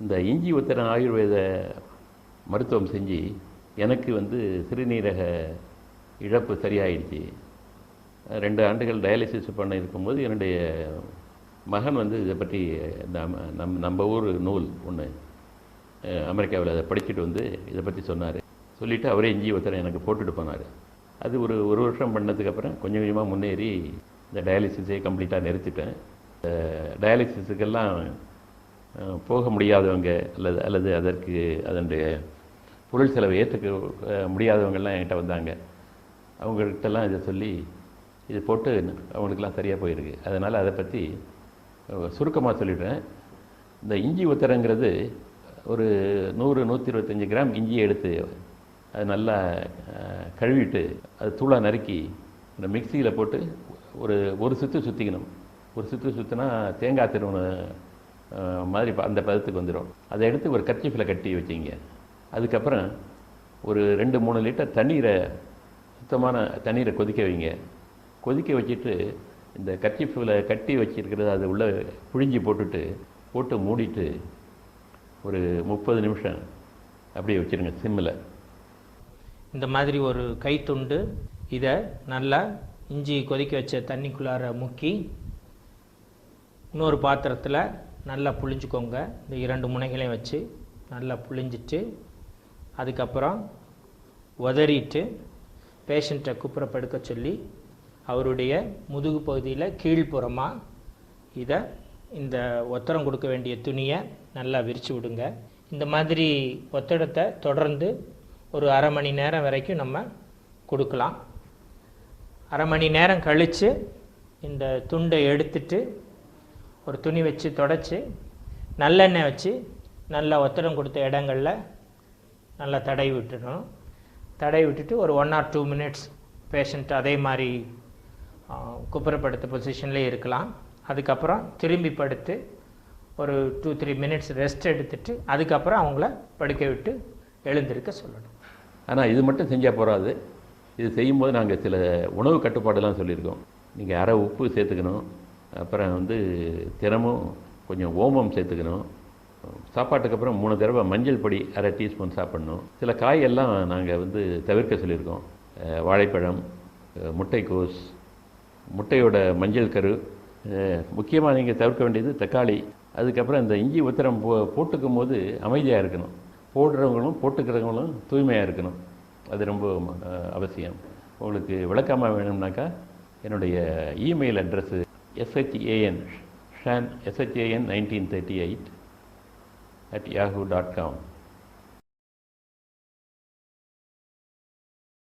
இந்த இஞ்சி உத்தரம் ஆயுர்வேத மருத்துவம் செஞ்சு எனக்கு வந்து சிறுநீரக இழப்பு சரியாயிடுச்சு. 2 ஆண்டுகள் டயாலிசிஸ் பண்ண இருக்கும்போது என்னுடைய மகன் வந்து இதை பற்றி நம்ம ஊர் நூல் ஒன்று அமெரிக்காவில் அதை படிச்சுட்டு வந்து இதை பற்றி சொன்னார். சொல்லிவிட்டு அவரே இஞ்சி உத்தரம் எனக்கு போட்டுட்டு போனார். அது ஒரு வருஷம் பண்ணதுக்கப்புறம் கொஞ்சம் கொஞ்சமாக முன்னேறி இந்த டயாலிசிஸை கம்ப்ளீட்டாக நிறுத்திட்டேன். டயாலிசிஸுக்கெல்லாம் போக முடியாதவங்க அல்லது அதற்கு அதனுடைய பொருள் செலவை ஏற்றுக்க முடியாதவங்கெல்லாம் என்கிட்ட வந்தாங்க. அவங்கள்ட்டெல்லாம் இதை சொல்லி இது போட்டு அவங்களுக்கெல்லாம் சரியாக போயிருக்கு. அதனால் அதை பற்றி சுருக்கமாக சொல்லிடுறேன். இந்த இஞ்சி உத்தரங்கிறது ஒரு 100-125 கிராம் இஞ்சியை எடுத்து அது நல்லா கழுவிட்டு அது தூளாக நறுக்கி இந்த மிக்சியில் போட்டு ஒரு சுற்று சுற்றிக்கணும். ஒரு சுற்று சுற்றினா தேங்காய் திருவன மாதிரி அந்த பதத்துக்கு வந்துடும். அதை எடுத்து ஒரு கர்ச்சீஃபில் கட்டி வச்சிங்க. அதுக்கப்புறம் ஒரு 2-3 லிட்டர் சுத்தமான தண்ணீரை கொதிக்க வைங்க. கொதிக்க வச்சுட்டு இந்த கர்ச்சீஃபில் கட்டி வச்சிருக்கிறது அது உள்ளே புழிஞ்சி போட்டு மூடிட்டு ஒரு 30 நிமிஷம் அப்படியே வச்சுருங்க சிம்மில். இந்த மாதிரி ஒரு கைத்துண்டு இதை நல்லா இஞ்சி கொதிக்க வச்ச தண்ணிக்குள்ளார முக்கி இன்னொரு பாத்திரத்தில் நல்லா புழிஞ்சிக்கோங்க. இந்த 2 முனைகளையும் வச்சு நல்லா புழிஞ்சிட்டு அதுக்கப்புறம் உதறிட்டு பேஷண்ட்டை குப்புறப்படுக்க சொல்லி அவருடைய முதுகு பகுதியில் கீழ்ப்புறமாக இந்த ஒத்தடம் கொடுக்க வேண்டிய துணியை நல்லா விரித்து விடுங்க. இந்த மாதிரி ஒத்தடத்தை தொடர்ந்து ஒரு அரை மணி நேரம் வரைக்கும் நம்ம கொடுக்கலாம். அரை மணி நேரம் கழித்து இந்த துண்டை எடுத்துட்டு ஒரு துணி வச்சு தொடச்சி நல்லெண்ணெய் வச்சு நல்லா ஒத்தடம் கொடுத்த இடங்களில் நல்லா தடவி விட்டுடணும். தடவி விட்டுட்டு ஒரு 1 or 2 மினிட்ஸ் பேஷண்ட் அதே மாதிரி குப்புறப்படுத்த பொசிஷன்லேயே இருக்கலாம். அதுக்கப்புறம் திரும்பி படுத்து ஒரு 2-3 மினிட்ஸ் ரெஸ்ட் எடுத்துட்டு அதுக்கப்புறம் அவங்கள படுக்க விட்டு எழுந்திருக்க சொல்லணும். ஆனால் இது மட்டும் செஞ்சால் போகாது. இது செய்யும்போது நாங்கள் சில உணவு கட்டுப்பாடெல்லாம் சொல்லியிருக்கோம். நீங்கள் அரை உப்பு சேர்த்துக்கணும். அப்புறம் வந்து தினமும் கொஞ்சம் ஓமம் சேர்த்துக்கணும். சாப்பாட்டுக்கு அப்புறம் 3 தடவை மஞ்சள் பொடி அரை டீஸ்பூன் சாப்பிட்ணும். சில காயெல்லாம் நாங்கள் வந்து தவிர்க்க சொல்லியிருக்கோம். வாழைப்பழம், முட்டைக்கோஸ், முட்டையோட மஞ்சள் கரு, முக்கியமாக நீங்கள் தவிர்க்க வேண்டியது தக்காளி. அதுக்கப்புறம் இந்த இஞ்சி உத்தரம் போட்டுக்கும் போது அமைதியாக இருக்கணும். போடுறவங்களும் போட்டுக்கிறவங்களும் தூய்மையாக இருக்கணும். அது ரொம்ப அவசியம். உங்களுக்கு விளக்கமாக வேணும்னாக்கா என்னுடைய இமெயில் அட்ரஸ்ஸு shan1938 @yahoo.com